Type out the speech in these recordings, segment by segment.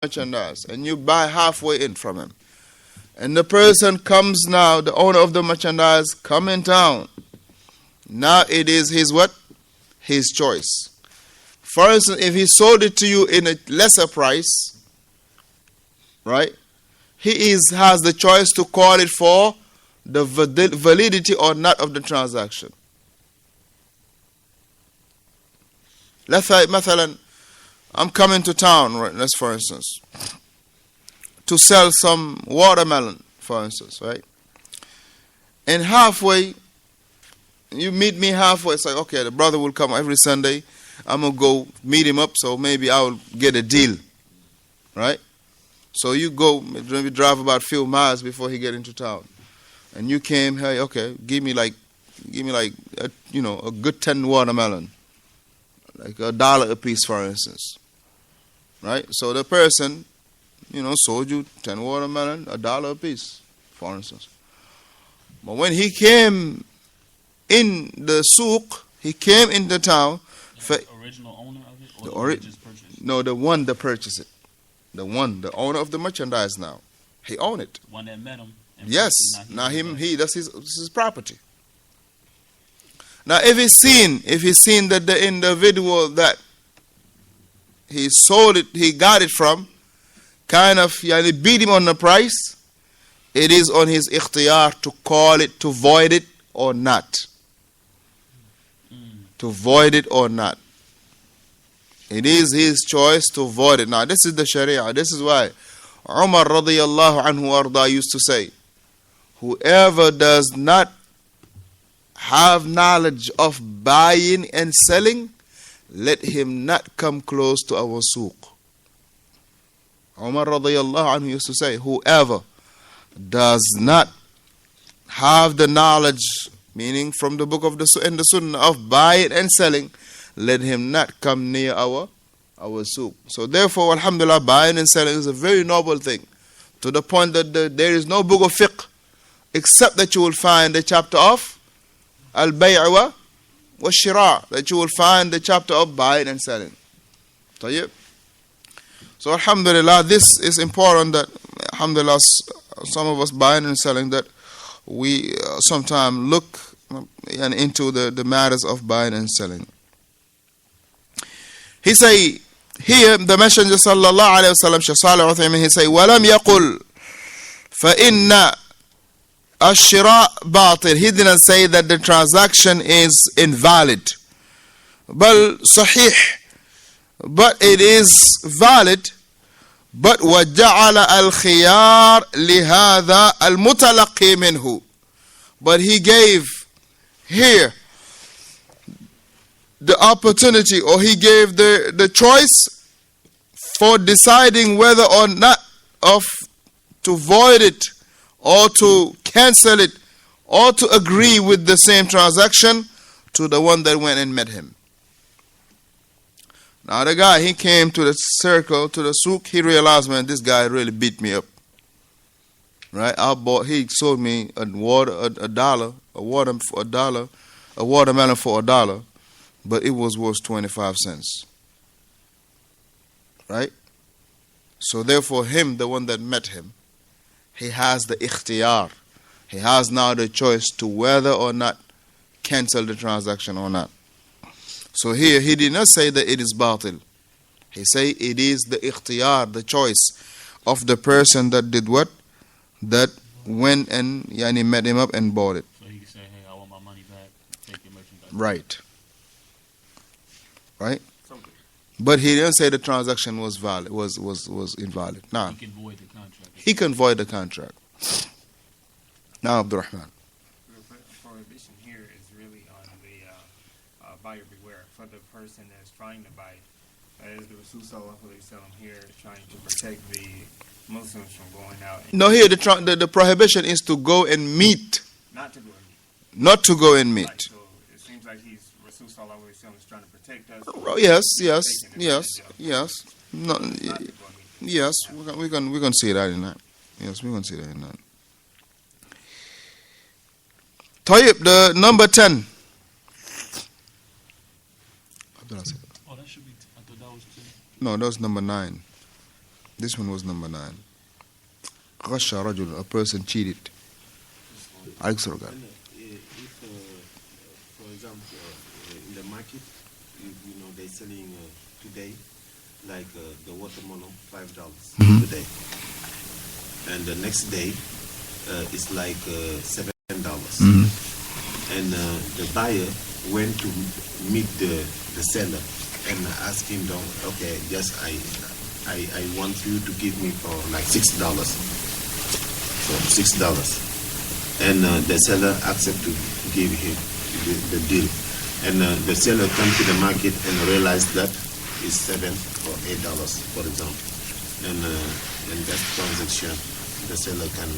merchandise and you buy halfway in from him. And the person comes now, the owner of the merchandise, come in town. Now it is his what? His choice. For instance, if he sold it to you in a lesser price, right? He has the choice to call it for the validity or not of the transaction. Let's say, مثلا, I'm coming to town, right? Let's for instance, to sell some watermelon, for instance, right? And halfway, you meet me halfway. It's like, okay, the brother will come every Sunday. I'm going to go meet him up, so maybe I'll get a deal, right? So you go, maybe drive about a few miles before he get into town. And you came, hey, okay, give me like a good 10 watermelon, like $1 a piece, for instance, right? So the person, sold you 10 watermelon, $1 a piece, for instance. But when he came in the souk, he came in the town. The original owner of it, or the one that just purchased? No, the one that purchased it. The owner of the merchandise now. He owned it. One that met him. Yes. Now that's his property. Now if he's seen that the individual that he sold it, he got it from, kind of beat him on the price, it is on his ikhtiyar to call it, to void it or not. To void it or not. It is his choice to void it. Now this is the Sharia. This is why Umar radiyallahu anhu arda used to say, whoever does not have knowledge of buying and selling, let him not come close to our souk. Umar radiyallahu anhu used to say, whoever does not have the knowledge, meaning from the book of the Sunnah of buying and selling, let him not come near our souk. So therefore, alhamdulillah, buying and selling is a very noble thing, to the point that there is no book of fiqh except that you will find the chapter of al-bay' wa shira', that you will find the chapter of buying and selling. طيب. So alhamdulillah, this is important, that alhamdulillah, some of us buying and selling, that we sometimes look into the matters of buying and selling. He say here, the Messenger sallallahu alayhi wa sallam, Shaykh Salih Uthaymin, he say, وَلَمْ يَقُلْ فَإِنَّ الشِّرَاء بَاطِل. He didn't say that the transaction is invalid. بَل صحيح, but it is valid. But وَجَعَلَ الْخِيَارِ لِهَذَا الْمُتَلَقِّي مِنْهُ. But he gave here the opportunity, or he gave the choice for deciding whether or not to void it, or to cancel it, or to agree with the same transaction, to the one that went and met him. Now the guy, he came to the circle, to the souk, he realized, man, this guy really beat me up. Right? He sold me a watermelon for $1, but it was worth 25 cents. Right? So therefore him, the one that met him, he has the ikhtiyar. He has now the choice to whether or not cancel the transaction or not. So here he did not say that it is batil. He say it is the ikhtiyar, the choice of the person that did what? That went and met him up and bought it. So he can say, hey, I want my money back, take your merchandise. Right. Right? But he didn't say the transaction was valid, was invalid. Nah. He can void the contract. He can void the contract. Now, Abdurrahman. The prohibition here is really on the buyer beware, for the person that's trying to buy. That is the Rasul sallallahu alaihi wasallam here trying to protect the Muslims from going out. No, here the prohibition is to go and meet. Not to go and meet. Not to go and meet. Right, so it seems like Rasul sallallahu alaihi wasallam is trying to protect us. Oh, yes. No, yes, we can see that in that. Yes, we can see that in that. Tayyib, the number 10. Oh, that should be. I thought that was 2. No, that's number 9. This one was number 9. غش رجل, a person cheated. Alex Rogan. If, for example, in the market, they're selling today, like the watermelon, $5 today, and the next day it's like $7, and the buyer went to meet the seller and ask him, okay, yes, I want you to give me for like $6, so $6. And the seller accepted to give him the deal. And the seller comes to the market and realized that it's $7 or $8, for example. And in that transaction, the seller can...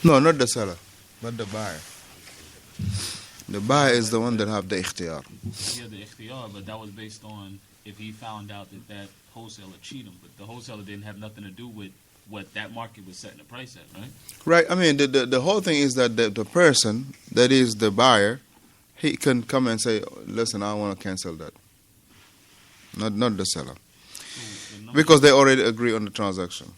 No, not the seller, but the buyer. The buyer is the one that have the ikhtiyar. Yeah, the ikhtiyar, but that was based on if he found out that wholesaler cheated him. But the wholesaler didn't have nothing to do with what that market was setting the price at, right? Right. I mean, the whole thing is that the person that is the buyer, he can come and say, listen, I want to cancel that. Not the seller. So Because they already agree on the transaction.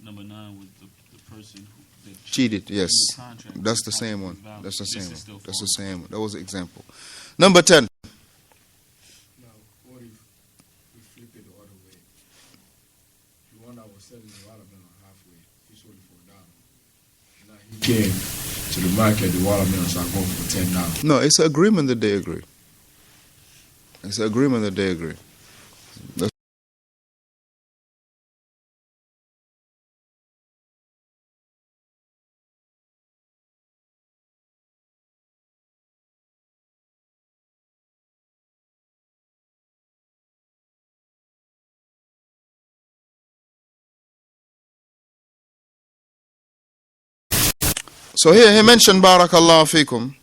Number 9 was the person who Cheated, yes. in the contract. That's the same one. Valid. That's the This same is one. still That's the false. same one. That was the example. Number 10. Now, what if we flip it the other way? The one that was selling the watermelon halfway, he sold it for $1. Now he came to the market, the watermelons are going for $10. No, it's an agreement that they agree. It's an agreement that they agree. That's So here he mentioned Barakallahu fikum.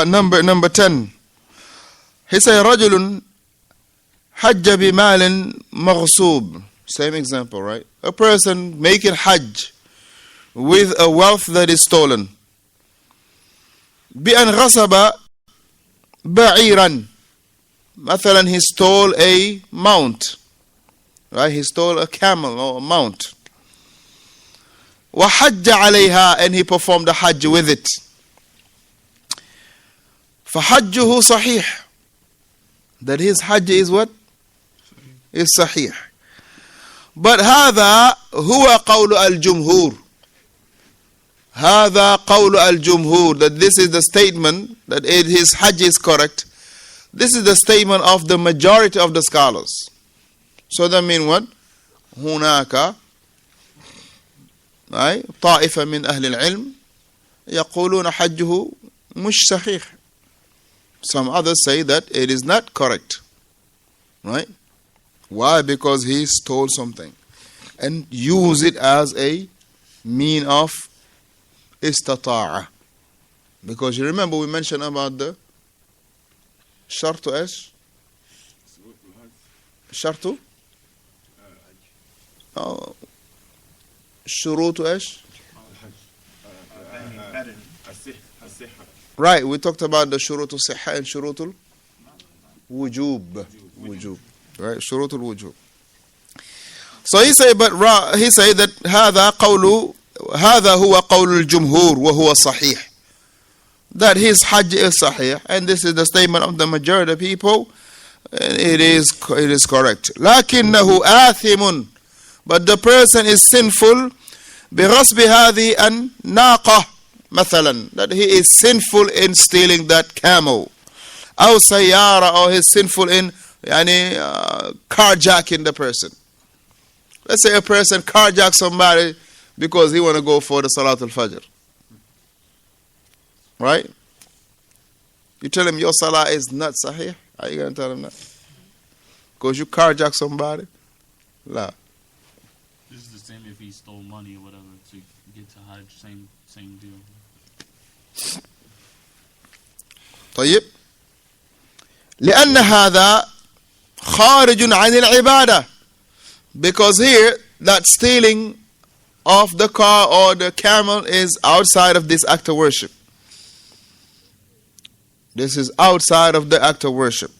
Number 10. He said رجل حج بمال مغصوب. Same example, right? A person making hajj with a wealth that is stolen. بأن غصب بعيرا. مثلا he stole a mount. Right? He stole a camel or a mount. وحج عليها, and he performed the hajj with it. فحجه صحيح. That his hajj is what? Is صحيح. But هذا هو قول الجمهور. هذا قول الجمهور. That this is the statement that his hajj is correct. This is the statement of the majority of the scholars. So that means what? هناك طائفة من أهل العلم يقولون حجه مش صحيح. Some others say that it is not correct. Right? Why? Because he stole something and used it as a mean of istata'a. Because you remember we mentioned about the shartu ايش? shartu? شروط ايش؟ Right, we talked about the شروط الصحة and شروط الوجوب. Right, شروط الوجوب. So he say that هذا هو قول الجمهور وهو صحيح. That his hajj is sahih, and this is the statement of the majority of people, and it is correct. لكنه آثم, but the person is sinful بغصب هذه الناقة مثلا, that he is sinful in stealing that camel, أو سيارة, or he is sinful in carjacking the person. Let's say a person carjacks somebody because he want to go for the Salatul Fajr. Right? You tell him your salah is not sahih. Are you going to tell him that? Because you carjack somebody? La. This is the same if he stole money or whatever to get to Hajj. Same deal. طيب. لأن هذا خارج عن العبادة. Because here, that stealing of the car or the camel is outside of this act of worship. This is outside of the act of worship.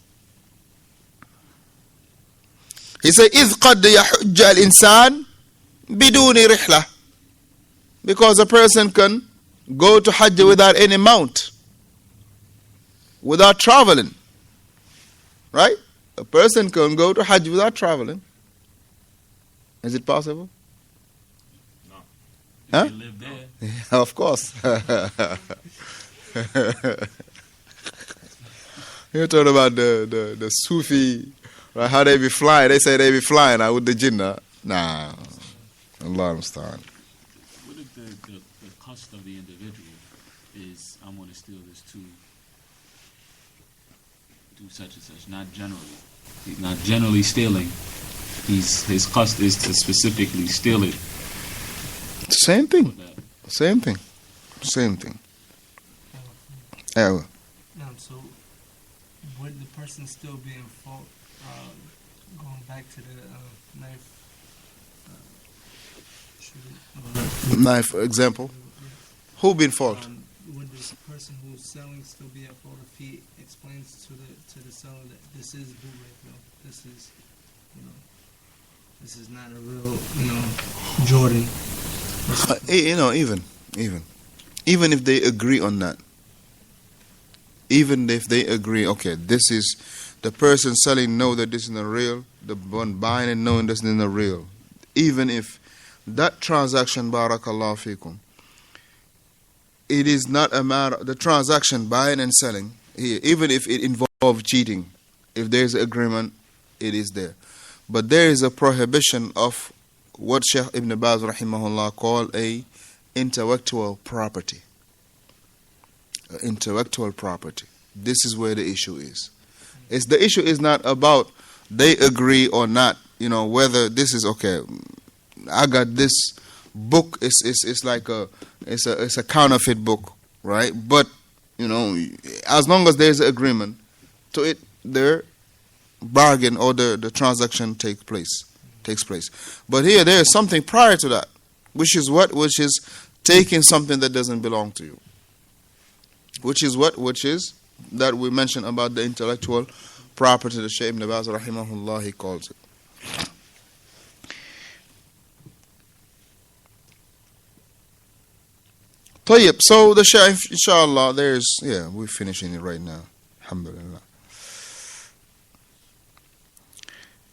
He said, إذ قد يحج الإنسان biduni rihla, because a person can go to Hajj without any mount, without traveling. Right? A person can go to Hajj without traveling. Is it possible? No. Huh? If they live there. Yeah, of course. You're talking about the Sufi, right? How they be flying. They say they be flying out with the jinnah. Nah. Allah understand. What if the cost of the individual is, I'm going to steal this to do such and such, not generally. He's not generally stealing. His cost is to specifically steal it. Same thing. Same thing. Same thing. Yeah. So, would the person still be in fault? Going back to the knife shooting. Knife example. Who be in fault? Would this person who's selling still be at fault if he explains to the seller that this is bootleg, this is, this is not a real, Jordan. Even if they agree on that. Even if they agree, okay, this is the person selling know that this is not real, the one buying and knowing this is not real. Even if that transaction, barakallahu fikum, it is not a matter, the transaction buying and selling here, even if it involves cheating, if there is an agreement, it is there. But there is a prohibition of what Shaykh Ibn Baz rahimahullah called a intellectual property. Intellectual property. This is where the issue is. The issue is not about they agree or not, whether this is okay. I got this book, it's like it's a counterfeit book, right? But as long as there's an agreement to it, their bargain or the transaction takes place. But here there is something prior to that, which is what? Which is taking something that doesn't belong to you. Which is what? Which is that we mentioned about the intellectual property, the Shaykh Ibn Baz rahimahullah, he calls it. طيب, so the Shaykh, inshallah, we're finishing it right now. Alhamdulillah.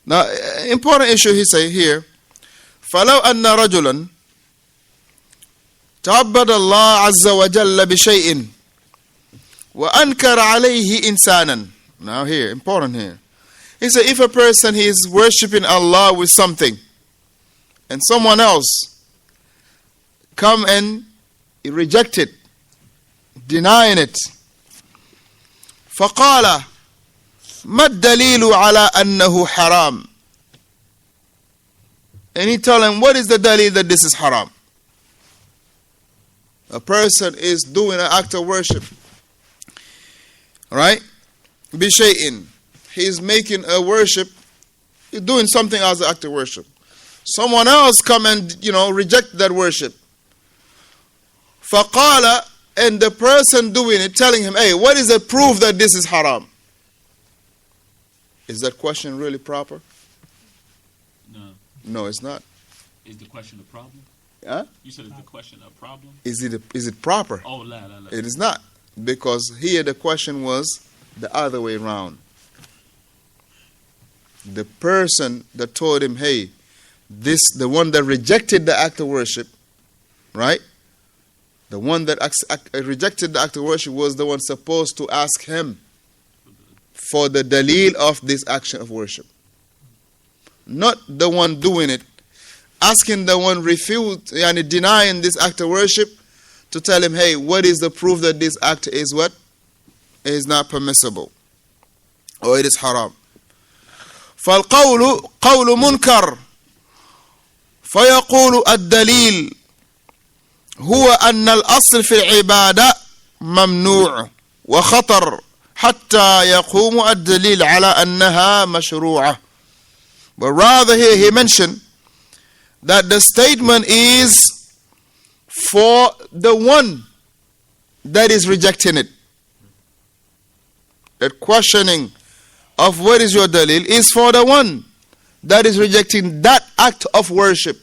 Now, important issue he say here, فَلَوْ أَنَّ رَجُلًا تَعَبَّدَ اللَّهَ عَزَّ وَجَلَّ بِشَيْءٍ وَأَنْكَرَ عَلَيْهِ إِنسَانًا. Now here, important here. He said if a person he is worshipping Allah with something and someone else come and reject it, denying it, فَقَالَ مَا الدَّلِيلُ عَلَىٰ أَنَّهُ حَرَامٌ. And he tell him, what is the dalil that this is haram? A person is doing an act of worship. Right? Bishay'in. He's making a worship. He's doing something as an act of worship. Someone else come and, reject that worship. Faqala, and the person doing it telling him, hey, what is the proof that this is haram? Is that question really proper? No. No, it's not. Is the question a problem? Huh? You said is the question a problem? Is it proper? Oh, la. It is not. Because here the question was the other way around. The person that told him, hey, the one that rejected the act of worship, right? The one that rejected the act of worship was the one supposed to ask him for the dalil of this action of worship. Not the one doing it. Asking the one denying this act of worship to tell him, hey, what is the proof that this act is what? Is not permissible. Or it is haram. فالقول قول منكر فيقول الدليل هو أن الأصل في العبادة ممنوع وخطر حتى يقوم الدليل على أنها مشروعة. But rather here he mentioned that the statement is for the one that is rejecting it. That questioning of what is your dalil is for the one that is rejecting that act of worship.